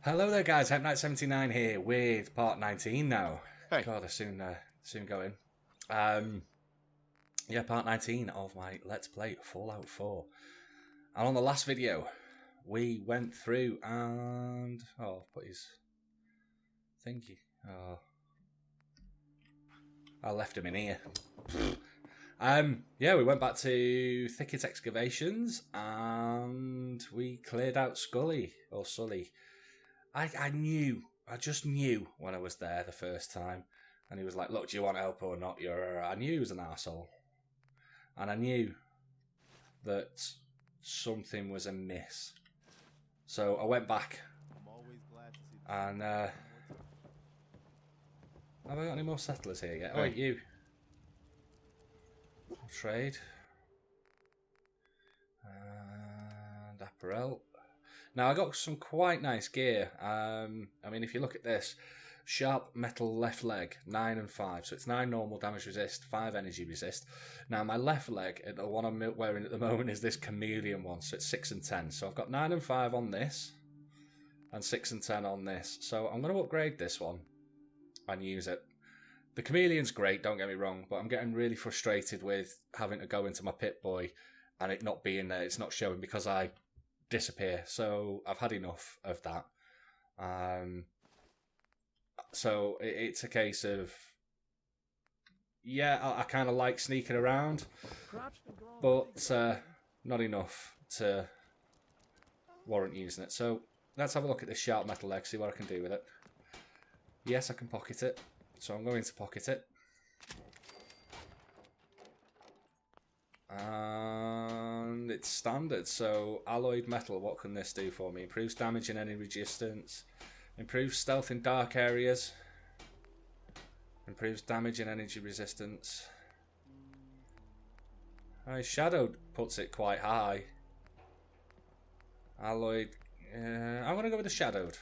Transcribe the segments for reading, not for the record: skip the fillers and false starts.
Hello there, guys. HepKnight79 here with part 19 now. Hey. God, I soon go in. Yeah, part 19 of my Let's Play Fallout 4. And on the last video, we went through and I've put his thingy. Oh, I left him in here. Yeah, we went back to Thicket Excavations and we cleared out Scully or Sully. I just knew when I was there the first time, and he was like, "Look, do you want help or not?" I knew he was an arsehole, and I knew that something was amiss. So I went back, and have I got any more settlers here yet? Oh, wait, you. Trade. And apparel. Now, I got some quite nice gear. I mean, if you look at this, sharp metal left leg, 9 and 5. So it's 9 normal damage resist, 5 energy resist. Now, my left leg, the one I'm wearing at the moment, is this chameleon one. So it's 6 and 10. So I've got 9 and 5 on this, and 6 and 10 on this. So I'm going to upgrade this one and use it. The chameleon's great, don't get me wrong, but I'm getting really frustrated with having to go into my Pip-Boy and it not being there. It's not showing because I disappear, so I've had enough of that. So it's a case of, yeah, I kind of like sneaking around, but not enough to warrant using it. So let's have a look at this sharp metal leg, see what I can do with it. Yes, I can pocket it, so I'm going to pocket it. And it's standard, so alloyed metal, what can this do for me? Improves damage and any resistance, improves stealth in dark areas, improves damage and energy resistance. Shadowed puts it quite high. Alloyed, I'm going to go with the shadowed.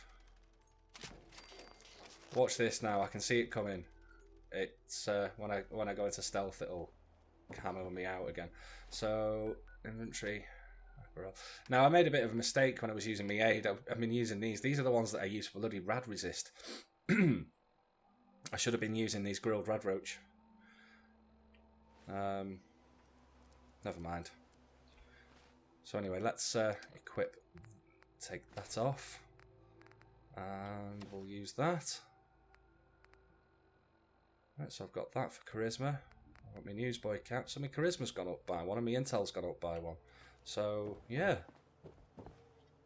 Watch this now, I can see it coming. It's when I go into stealth, it'll camo me out again. So inventory. Now I made a bit of a mistake when I was using my aid. I've been using these. These are the ones that I use for bloody rad resist. I should have been using these grilled rad roach. Never mind. So anyway, let's equip. Take that off, and we'll use that. Right, so I've got that for charisma. I want my newsboy cap. So my charisma's gone up by 1 and my intel's gone up by 1. So, yeah.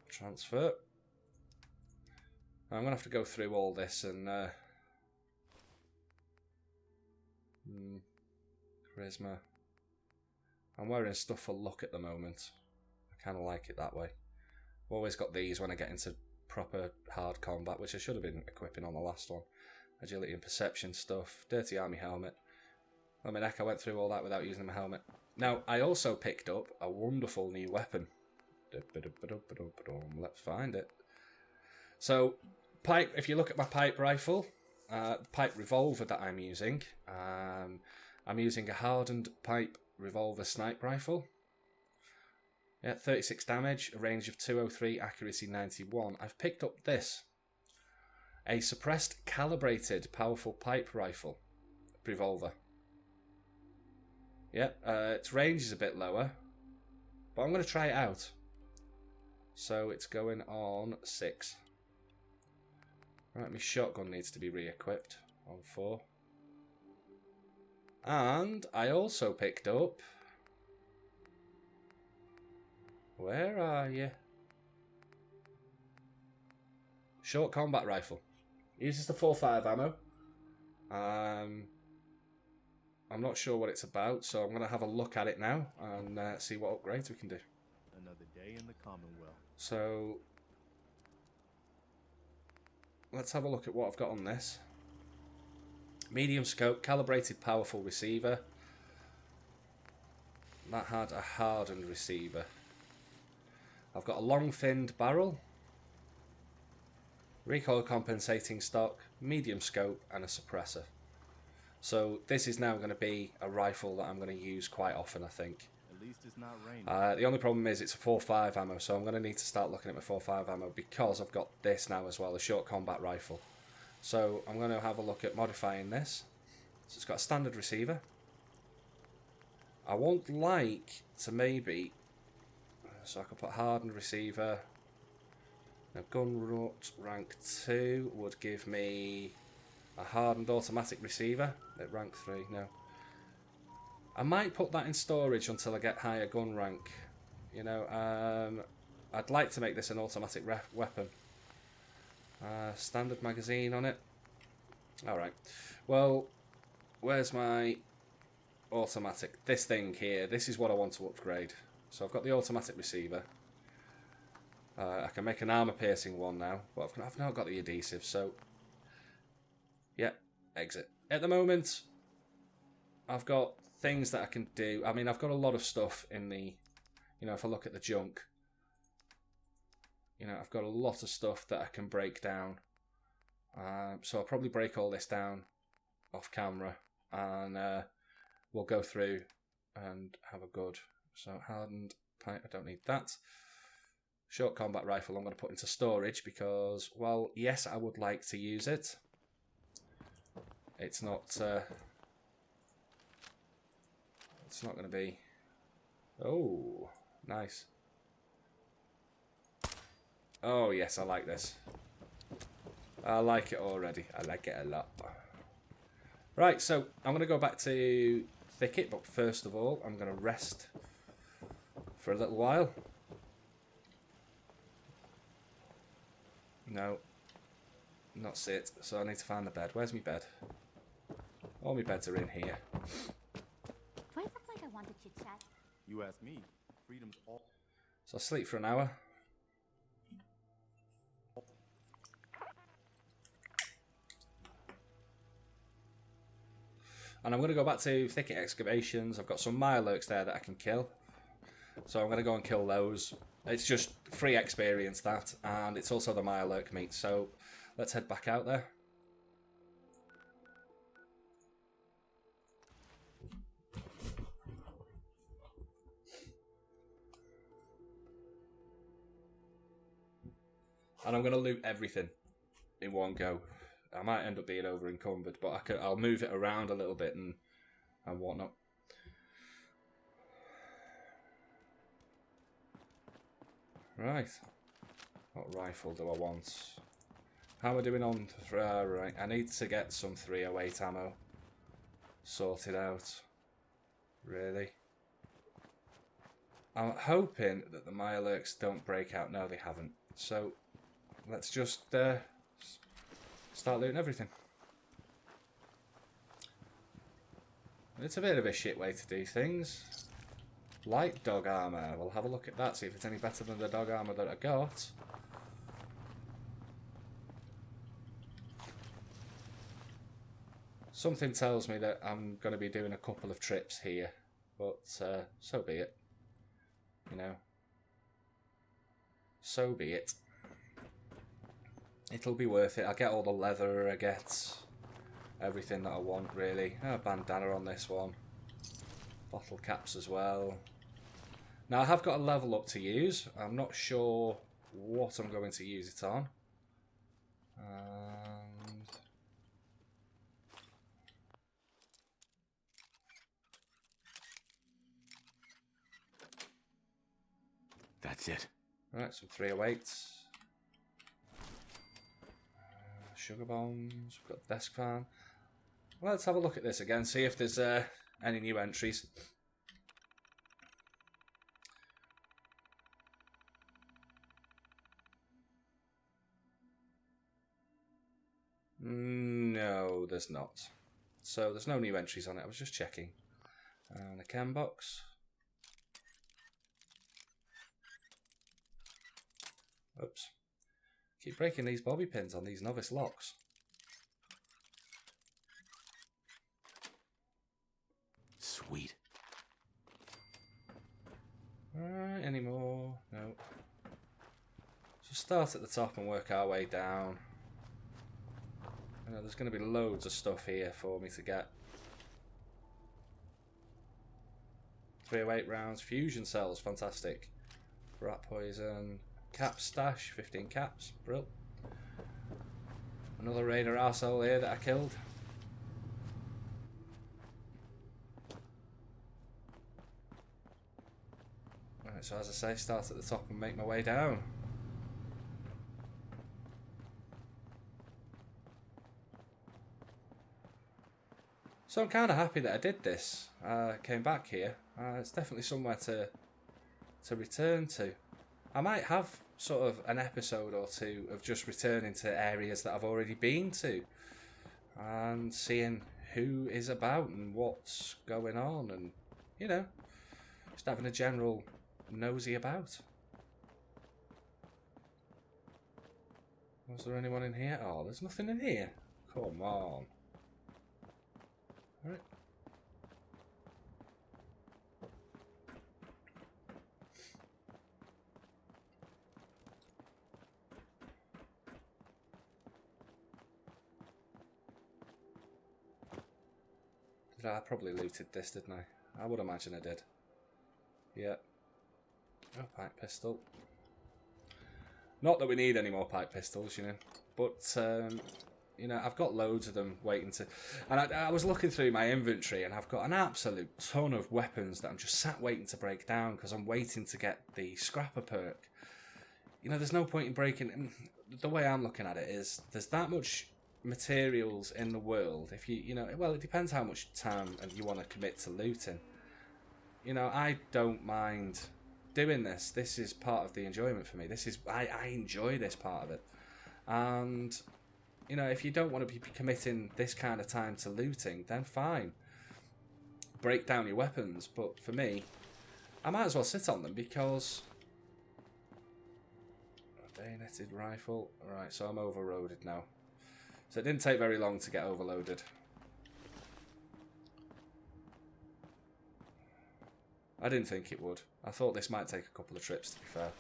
Transfer. I'm going to have to go through all this and... charisma. I'm wearing stuff for luck at the moment. I kind of like it that way. I've always got these when I get into proper hard combat, which I should have been equipping on the last one. Agility and perception stuff. Dirty army helmet. I mean, heck, I went through all that without using my helmet. Now, I also picked up a wonderful new weapon. Let's find it. So, pipe. If you look at my pipe rifle, pipe revolver that I'm using a hardened pipe revolver snipe rifle. Yeah, 36 damage, a range of 203, accuracy 91. I've picked up this. A suppressed, calibrated, powerful pipe rifle revolver. Yeah, its range is a bit lower, but I'm going to try it out. So it's going on 6. Right, my shotgun needs to be re-equipped on 4. And I also picked up... Where are you? Short combat rifle. Uses the 4.5 ammo. I'm not sure what it's about, so I'm going to have a look at it now and see what upgrades we can do. Another day in the Commonwealth. So let's have a look at what I've got on this. Medium scope, calibrated, powerful receiver. That had a hardened receiver. I've got a long-finned barrel, recoil compensating stock, medium scope, and a suppressor. So this is now going to be a rifle that I'm going to use quite often, I think. least it's not raining. The only problem is it's a 4.5 ammo, so I'm going to need to start looking at my 4.5 ammo because I've got this now as well, a short combat rifle. So I'm going to have a look at modifying this. So it's got a standard receiver. I won't like to maybe... So I could put hardened receiver. Now gun rot rank 2 would give me a hardened automatic receiver at rank 3. No. I might put that in storage until I get higher gun rank. You know, I'd like to make this an automatic weapon. Standard magazine on it. Alright. Well, where's my automatic? This thing here. This is what I want to upgrade. So I've got the automatic receiver. I can make an armor piercing one now, but I've not got the adhesive, so yeah, exit. At the moment, I've got things that I can do. I mean, I've got a lot of stuff in the, you know, if I look at the junk, you know, I've got a lot of stuff that I can break down. So I'll probably break all this down off camera, and we'll go through and have a good. So hardened pipe, I don't need that. Short combat rifle I'm going to put into storage because, well, yes, I would like to use it. It's not going to be... Oh, nice. Oh, yes, I like this. I like it already. I like it a lot. Right, so I'm going to go back to Thicket, but first of all, I'm going to rest for a little while. No, not sit. So I need to find the bed. Where's my bed? All my beds are in here. Do I look like I want to chit chat? You ask me. Freedom's all. So I sleep for an hour. And I'm going to go back to Thicket Excavations. I've got some Mirelurks there that I can kill. So I'm going to go and kill those. It's just free experience, that. And it's also the Mirelurk meat. So let's head back out there. And I'm going to loot everything in one go. I might end up being over encumbered, but I'll move it around a little bit and whatnot. Right. What rifle do I want? How am I doing on... right, I need to get some 308 ammo sorted out. Really? I'm hoping that the Mirelurks don't break out. No, they haven't. So, let's just start looting everything. It's a bit of a shit way to do things. Light dog armour. We'll have a look at that, see if it's any better than the dog armour that I got. Something tells me that I'm going to be doing a couple of trips here, but so be it. You know. So be it. It'll be worth it. I'll get all the leather, I get everything that I want, really. Oh, bandana on this one. Bottle caps as well. Now, I have got a level up to use. I'm not sure what I'm going to use it on. And... That's it. right, some 308s. Sugar bombs. We've got desk fan. Well, let's have a look at this again, see if there's any new entries. No, there's not. So there's no new entries on it. I was just checking. And a chem box. Oops. Keep breaking these bobby pins on these novice locks. Sweet. Alright, any more? No. So start at the top and work our way down. I know there's going to be loads of stuff here for me to get. 308 rounds. Fusion cells, fantastic. Rat poison. Cap stash, 15 caps. Brill. Another raider arsehole here that I killed. Right, so as I say, start at the top and make my way down. So I'm kind of happy that I did this. Came back here. It's definitely somewhere to return to. I might have sort of an episode or two of just returning to areas that I've already been to and seeing who is about and what's going on, and you know, just having a general nosy about. Was there anyone in here? Oh, there's nothing in here. Come on. Right. I probably looted this, didn't I? I would imagine I did. Yeah. Oh, pipe pistol. Not that we need any more pipe pistols, you know. But, you know, I've got loads of them waiting to... And I was looking through my inventory and I've got an absolute ton of weapons that I'm just sat waiting to break down because I'm waiting to get the scrapper perk. You know, there's no point in breaking... The way I'm looking at it is there's that much materials in the world. If you know, well, it depends how much time and you want to commit to looting. You know, I don't mind doing this. This is part of the enjoyment for me. This is... I enjoy this part of it. And... You know, if you don't want to be committing this kind of time to looting, then fine. Break down your weapons. But for me, I might as well sit on them because... Bayoneted rifle. Alright, so I'm overloaded now. So it didn't take very long to get overloaded. I didn't think it would. I thought this might take a couple of trips, to be fair.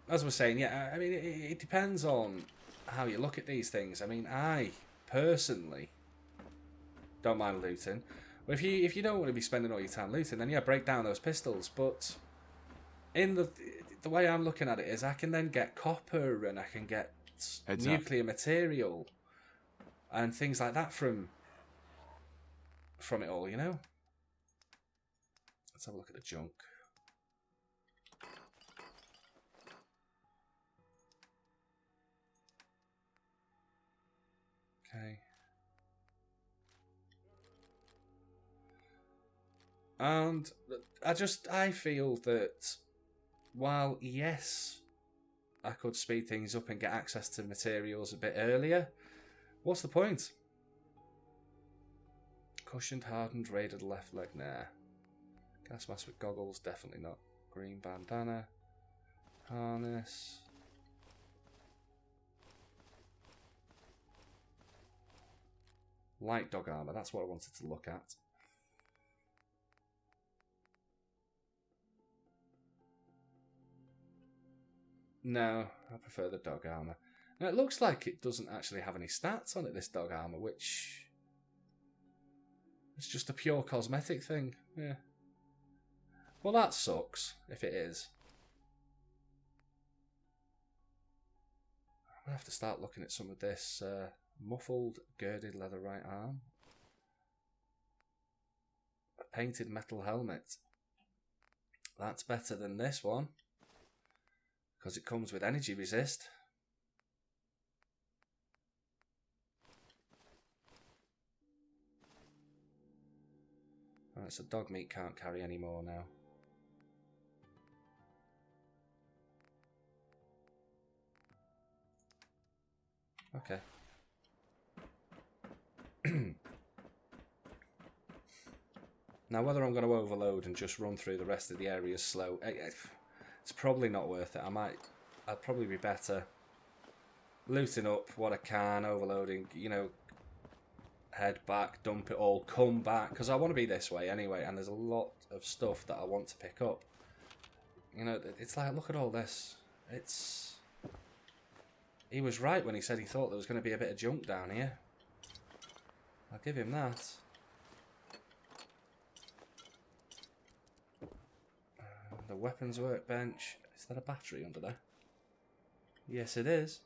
As we're saying, yeah, I mean, it depends on how you look at these things. I mean, I personally don't mind looting. But if you don't want to be spending all your time looting, then yeah, break down those pistols. But in the way I'm looking at it is, I can then get copper and I can get nuclear material and things like that from it all. You know. Let's have a look at the junk. Okay. And I feel that while, yes, I could speed things up and get access to materials a bit earlier, what's the point? Cushioned, hardened, raided left leg, nah. Gas mask with goggles, definitely not. Green bandana. Harness. Light dog armour, that's what I wanted to look at. No, I prefer the dog armour. Now it looks like it doesn't actually have any stats on it, this dog armour, which... It's just a pure cosmetic thing, yeah. Well, that sucks, if it is. I'm going to have to start looking at some of this... Muffled, girded leather right arm. A painted metal helmet. That's better than this one. Because it comes with energy resist. Alright, so dog meat can't carry any more now. Okay. Now, whether I'm going to overload and just run through the rest of the areas slow, it's probably not worth it. I'd probably be better looting up what I can, overloading, you know, head back, dump it all, come back, because I want to be this way anyway, and there's a lot of stuff that I want to pick up. You know, it's like, look at all this. He was right when he said he thought there was going to be a bit of junk down here. I'll give him that. weapons workbench. Is there a battery under there? Yes, it is.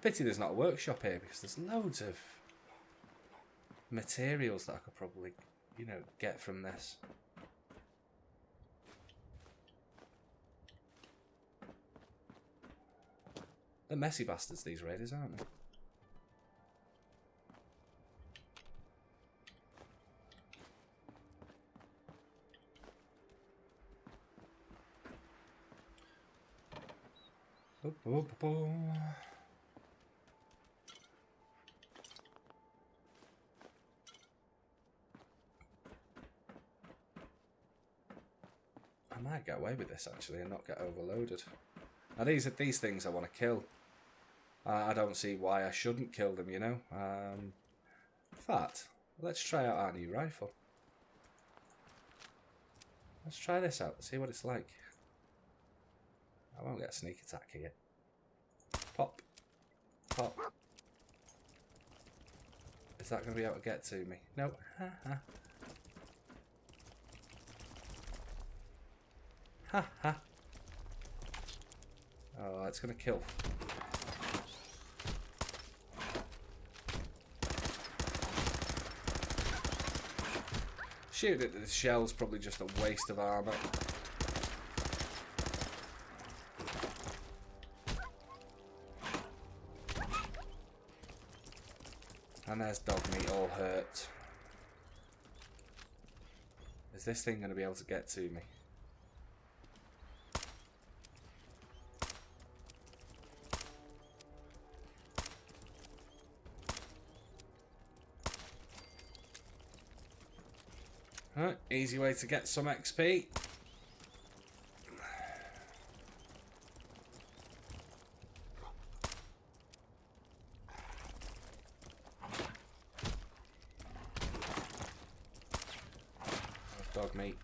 Pity there's not a workshop here because there's loads of materials that I could probably, you know, get from this. They're messy bastards, these raiders, aren't they? I might get away with this actually and not get overloaded. Now these things I want to kill. I don't see why I shouldn't kill them, you know. In fact, let's try out our new rifle. Let's try this out, see what it's like. I won't get a sneak attack here. Pop. Pop. Is that going to be able to get to me? No. Ha ha. Ha ha. Oh, it's going to kill. Shoot it, the shell's probably just a waste of armour. And there's dog meat all hurt. Is this thing going to be able to get to me? Right, easy way to get some XP. Dog meat.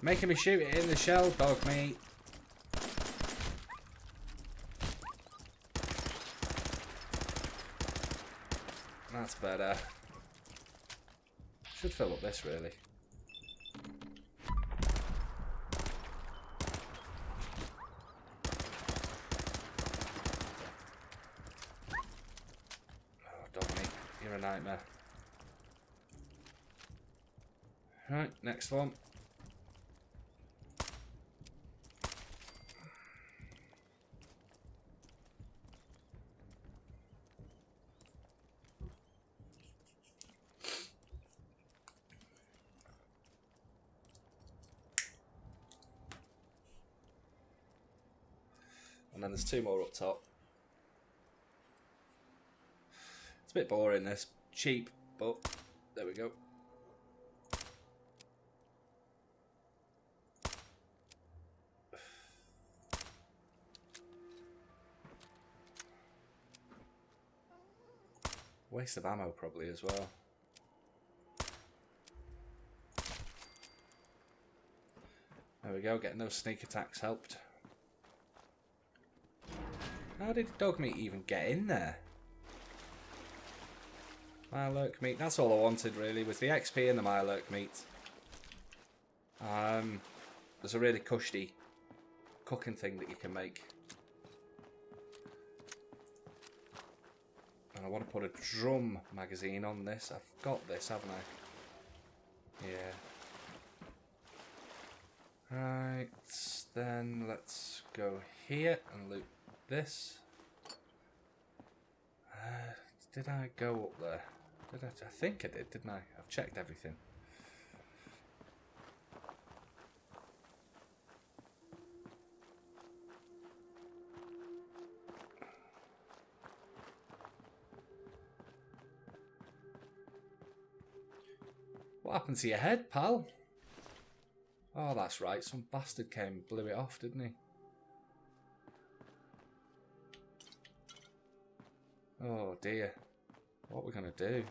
Making me shoot it in the shell, dog meat. That's better. Should fill up this really. Oh, dog meat, you're a nightmare. Right, next one. And then there's two more up top. It's a bit boring this. Cheap, but there we go. Waste of ammo probably as well. There we go, getting those sneak attacks helped. How did dog meat even get in there? Mirelurk meat, that's all I wanted really, was the XP and the Mirelurk meat. There's a really cushy cooking thing that you can make. And I want to put a drum magazine on this. I've got this, haven't I? Yeah. Right, then let's go here and loot this. Did I go up there? Did I think I did, didn't I? I've checked everything. What happened to your head, pal? Oh, that's right. Some bastard came and blew it off, didn't he? Oh dear. What are we going to do?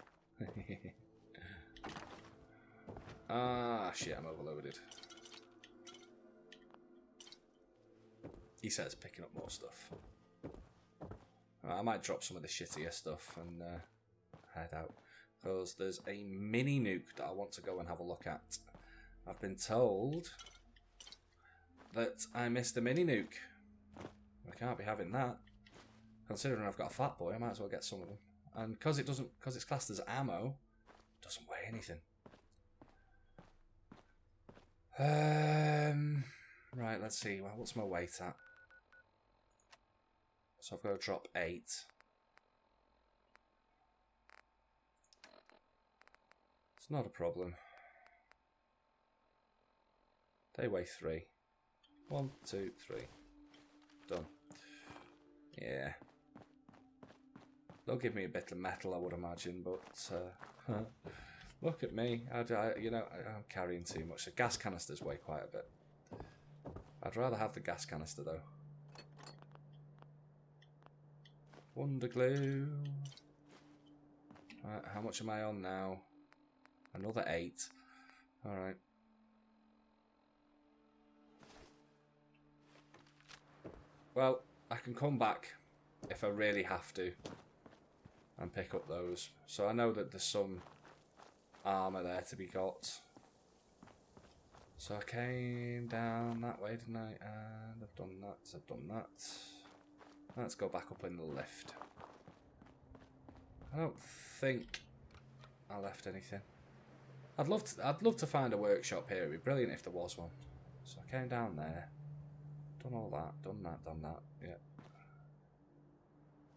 Ah, shit, I'm overloaded. he says, picking up more stuff. I might drop some of the shittier stuff and head out. Because there's a mini nuke that I want to go and have a look at. I've been told that I missed a mini nuke. I can't be having that. Considering I've got a fat boy, I might as well get some of them. And because it's classed as ammo, it doesn't weigh anything. Right, let's see. Well, what's my weight at? So I've got to drop 8. It's not a problem. They weigh 3. 1, 2, 3. Done. Yeah. They'll give me a bit of metal, I would imagine, but look at me. I'm carrying too much. The gas canisters weigh quite a bit. I'd rather have the gas canister, though. Wonder glue. Right, how much am I on now? Another 8. Alright. Well, I can come back if I really have to and pick up those. So I know that there's some armour there to be got. So I came down that way, didn't I? And I've done that. Let's go back up in the lift. I don't think I left anything. I'd love to find a workshop here. It'd be brilliant if there was one. So I came down there. Done all that. Done that. Yeah.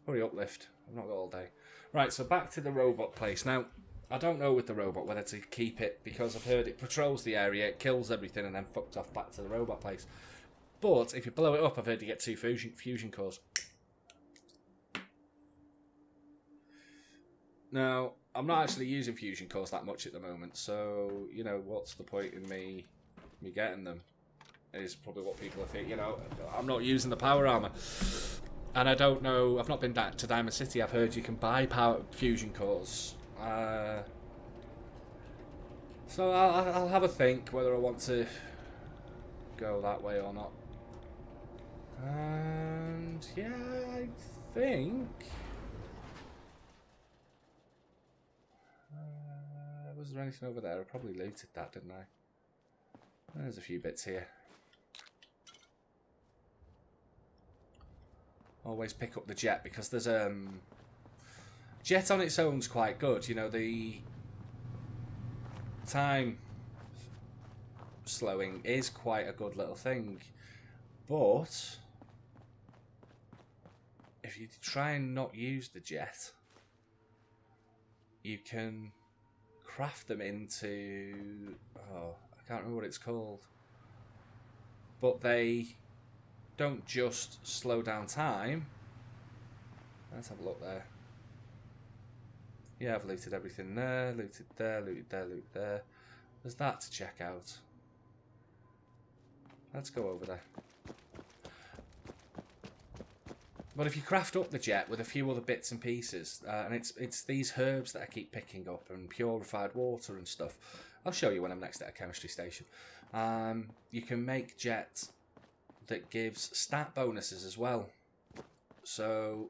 Hurry up, lift. I've not got all day. Right, so back to the robot place. Now, I don't know with the robot whether to keep it because I've heard it patrols the area, it kills everything, and then fucks off back to the robot place. But if you blow it up, I've heard you get 2 fusion cores. Now, I'm not actually using fusion cores that much at the moment, so, you know, what's the point in me getting them? Is probably what people are thinking. You know, I'm not using the power armor. And I don't know, I've not been back to Diamond City. I've heard you can buy power fusion cores. So I'll have a think whether I want to go that way or not. And yeah, I think was there anything over there? I probably looted that, didn't I? There's a few bits here. Always pick up the jet because there's jet on its own's quite good. You know, the time slowing is quite a good little thing, but if you try and not use the jet, you can craft them into, I can't remember what it's called, but they don't just slow down time. Let's have a look there. Yeah, I've looted everything there, looted there, looted there, looted there. There's that to check out. Let's go over there. But if you craft up the jet with a few other bits and pieces, and it's these herbs that I keep picking up and purified water and stuff. I'll show you when I'm next at a chemistry station. You can make jet that gives stat bonuses as well. So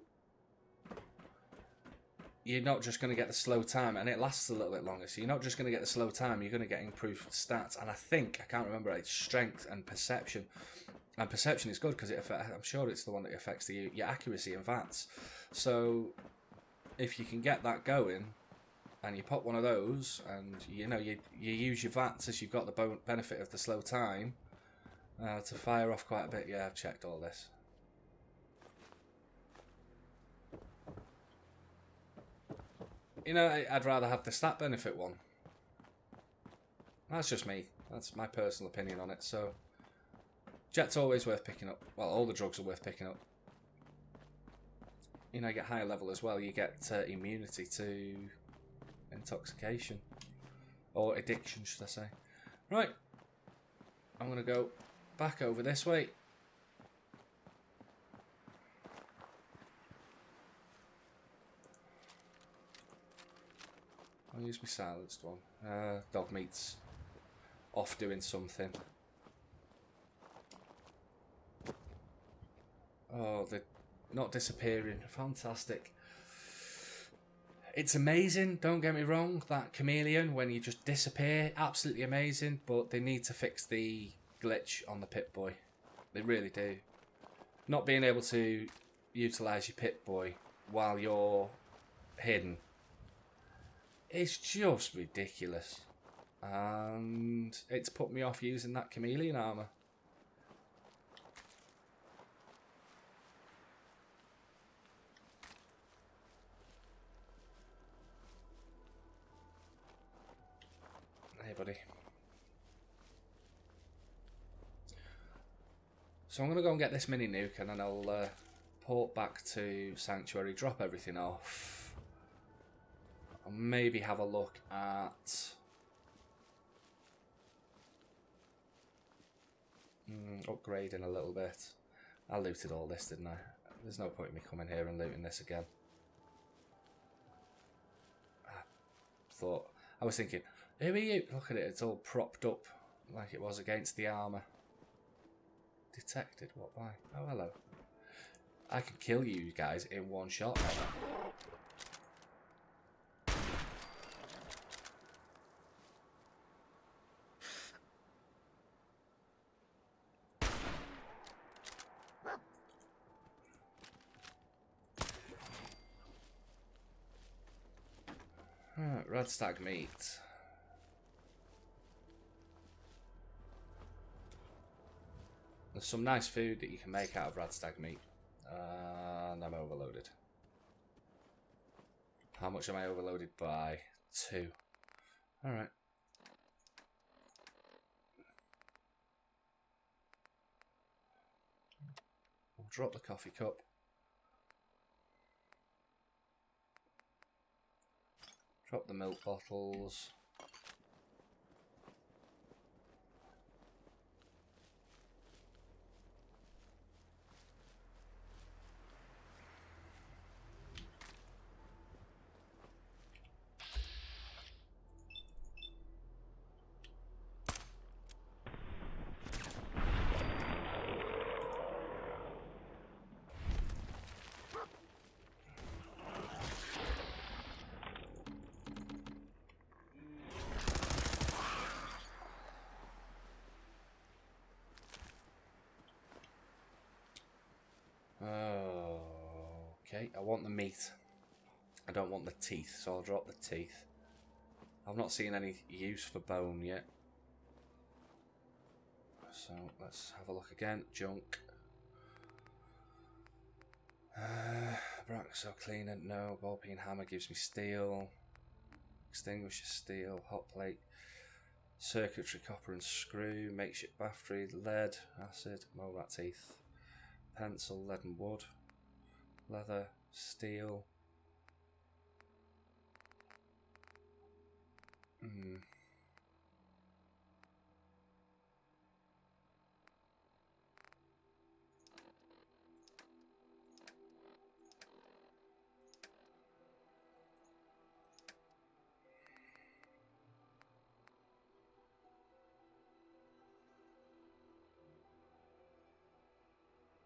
you're not just going to get the slow time, and it lasts a little bit longer. So you're not just going to get the slow time, you're going to get improved stats. And I can't remember, it's strength and perception. And perception is good because I'm sure it's the one that affects your accuracy and VATS. So if you can get that going, and you pop one of those, and you use your VATS as you've got the benefit of the slow time to fire off quite a bit. Yeah, I've checked all this. You know, I'd rather have the stat benefit one. That's just me. That's my personal opinion on it. So jet's always worth picking up. Well, all the drugs are worth picking up. You know, you get higher level as well. You get immunity to intoxication. Or addiction, should I say. Right. I'm going to go back over this way. I'll use my silenced one. Dog meat's off doing something. Oh, they're not disappearing. Fantastic. It's amazing, don't get me wrong, that chameleon, when you just disappear, absolutely amazing, but they need to fix the glitch on the Pip-Boy. They really do. Not being able to utilise your Pip-Boy while you're hidden is just ridiculous. And it's put me off using that chameleon armour. Hey, buddy. So I'm going to go and get this mini nuke, and then I'll port back to Sanctuary, drop everything off. I'll maybe have a look at... upgrading a little bit. I looted all this, didn't I? There's no point in me coming here and looting this again. I was thinking, who are you? Look at it, it's all propped up like it was against the armour. Detected, what by? Oh, hello. I can kill you guys in one shot. Red stag meat. There's some nice food that you can make out of red stag meat. And I'm overloaded. How much am I overloaded by? 2. Alright. We'll drop the coffee cup. Drop the milk bottles. Okay, I want the meat. I don't want the teeth, so I'll drop the teeth. I've not seen any use for bone yet. So let's have a look again. Junk. Braxo cleaner, no. Ball peen hammer gives me steel. Extinguisher steel. Hot plate. Circuitry copper and screw. Makeshift battery. Lead. Acid. Mole rat teeth. Pencil. Lead and wood. Leather. Steel.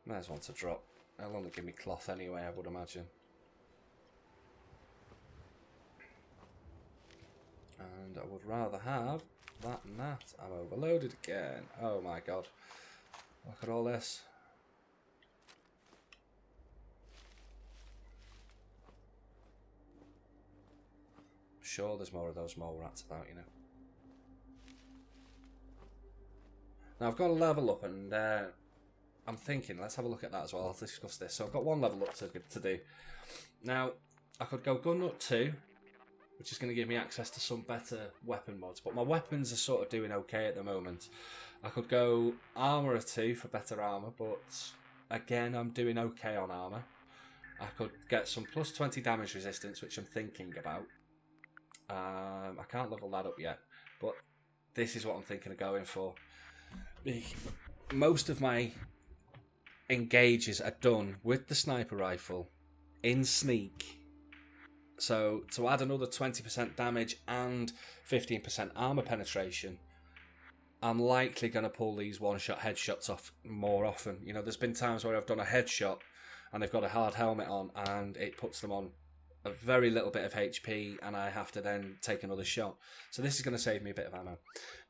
Might as well to drop. They'll only give me cloth anyway, I would imagine. And I would rather have that and that. I'm overloaded again. Oh my god. Look at all this. I'm sure there's more of those mole rats about, you know. Now I've got to level up, and I'm thinking, let's have a look at that as well. I'll discuss this. So I've got one level up to do. Now, I could go Gun Nut 2, which is going to give me access to some better weapon mods, but my weapons are sort of doing okay at the moment. I could go Armourer 2 for better armour, but again, I'm doing okay on armour. I could get some plus 20 damage resistance, which I'm thinking about. I can't level that up yet, but this is what I'm thinking of going for. Most of my engages are done with the sniper rifle in sneak, so to add another 20% damage and 15% armor penetration, I'm likely going to pull these one-shot headshots off more often. You know, there's been times where I've done a headshot and they've got a hard helmet on and it puts them on a very little bit of HP and I have to then take another shot. So this is going to save me a bit of ammo.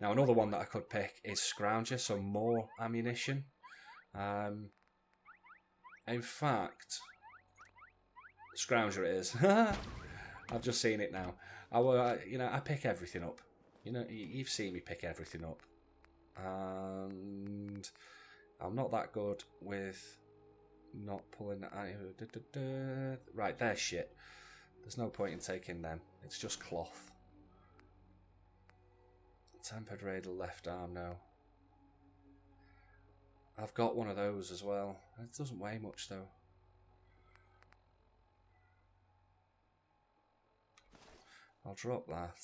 Now, another one that I could pick is Scrounger, so more ammunition. In fact, Scrounger it is. I've just seen it now. I pick everything up. You know, you've seen me pick everything up. And I'm not that good with not pulling that. Right, they're shit. There's no point in taking them. It's just cloth. Tempered Radel left arm, no. I've got one of those as well. It doesn't weigh much though. I'll drop that.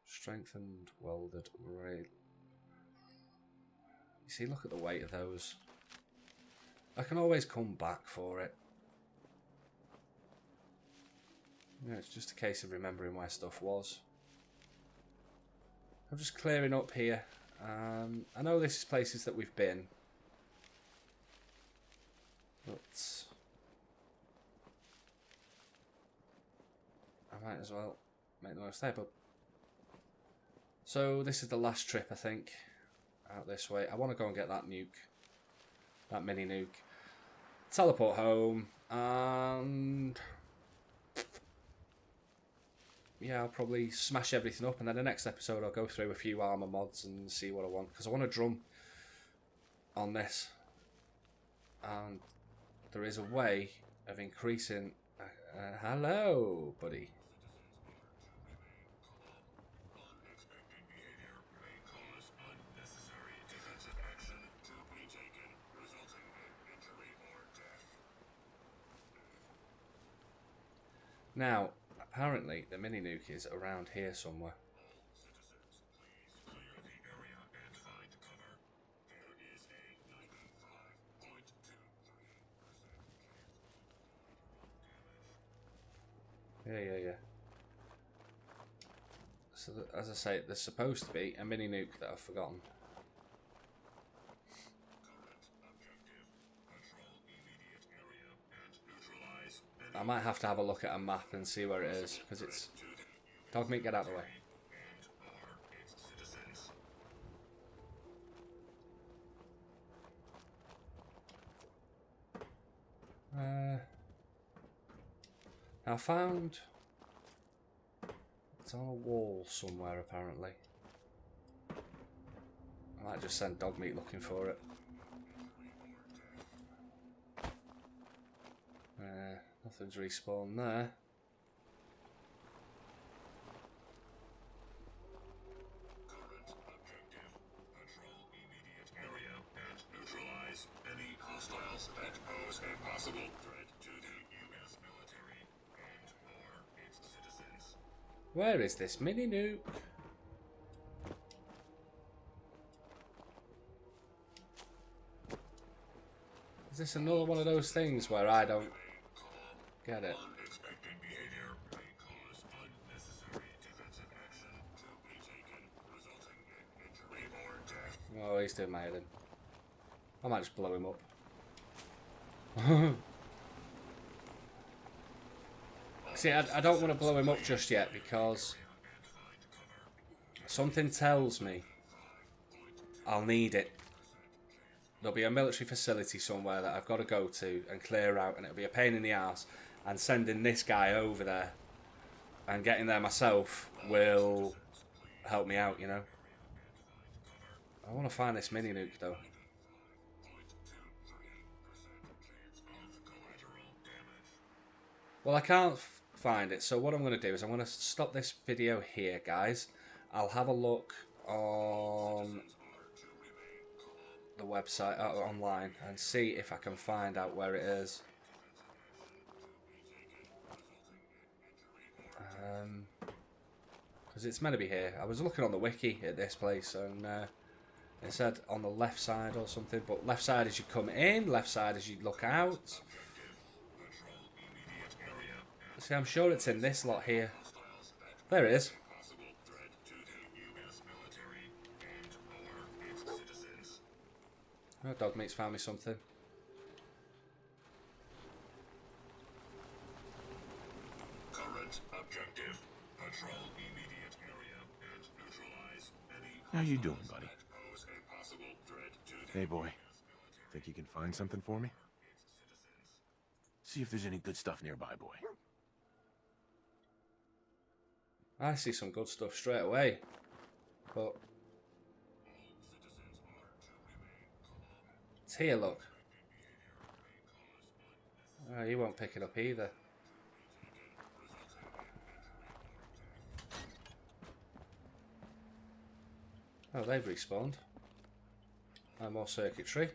Strengthened welded rail. You see, look at the weight of those. I can always come back for it. Yeah, it's just a case of remembering where stuff was. I'm just clearing up here. I know this is places that we've been. But I might as well make the most step up. So this is the last trip, I think, out this way. I want to go and get that nuke. That mini nuke. Teleport home, and yeah, I'll probably smash everything up, and then the next episode I'll go through a few armor mods and see what I want, because I want a drum on this, and there is a way of increasing. Hello, buddy. Now, apparently the mini nuke is around here somewhere. Yeah. So, as I say, there's supposed to be a mini nuke that I've forgotten. I might have to have a look at a map and see where it is, because it's... Dogmeat, get out of the way. I found... It's on a wall somewhere, apparently. I might just send Dogmeat looking for it. Nothing's respawned there. Current objective: patrol immediate area and neutralize any hostiles that pose a possible threat to the U.S. military and/or its citizens. Where is this mini nuke? Is this another one of those things where I don't get it? Unexpected behavior may cause unnecessary defensive action to be taken, resulting in injury or death. Oh, he's doing my head in. I might just blow him up. See, I don't want to blow him up just yet because something tells me I'll need it. There'll be a military facility somewhere that I've got to go to and clear out, and it'll be a pain in the arse. And sending this guy over there and getting there myself will help me out, you know. I want to find this mini nuke though. Well, I can't find it, so what I'm going to do is I'm going to stop this video here, guys. I'll have a look on the website, online, and see if I can find out where it is. Because it's meant to be here. I was looking on the wiki at this place, and it said on the left side or something, but left side as you come in, left side as you look out. See, I'm sure it's in this lot here. There it is. Oh, dog meat's found me something. Current objective. Patrol immediate area and neutralize any How you doing, buddy? that pose a possible threat to the Hey, boy. Think you can find something for me? See if there's any good stuff nearby, boy. I see some good stuff straight away. But it's here, look. Oh, he won't pick it up either. Oh, they've respawned. And more circuitry.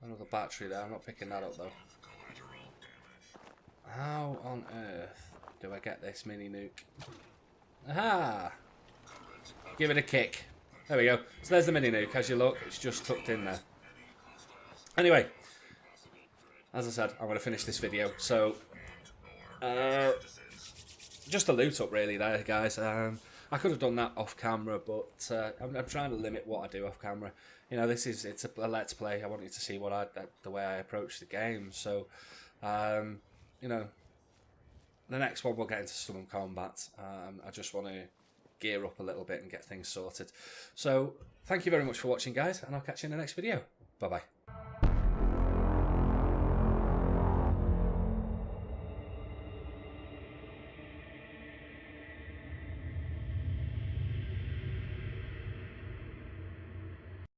Another battery there. I'm not picking that up though. How on earth do I get this mini nuke? Aha! Give it a kick. There we go. So there's the mini nuke. As you look, it's just tucked in there. Anyway, as I said, I'm going to finish this video. So, just a loot up really there, guys. I could have done that off camera, but I'm trying to limit what I do off camera. You know, it's a let's play. I want you to see the way I approach the game. So, you know, the next one we'll get into some combat. I just want to gear up a little bit and get things sorted. So, thank you very much for watching, guys, and I'll catch you in the next video. Bye bye.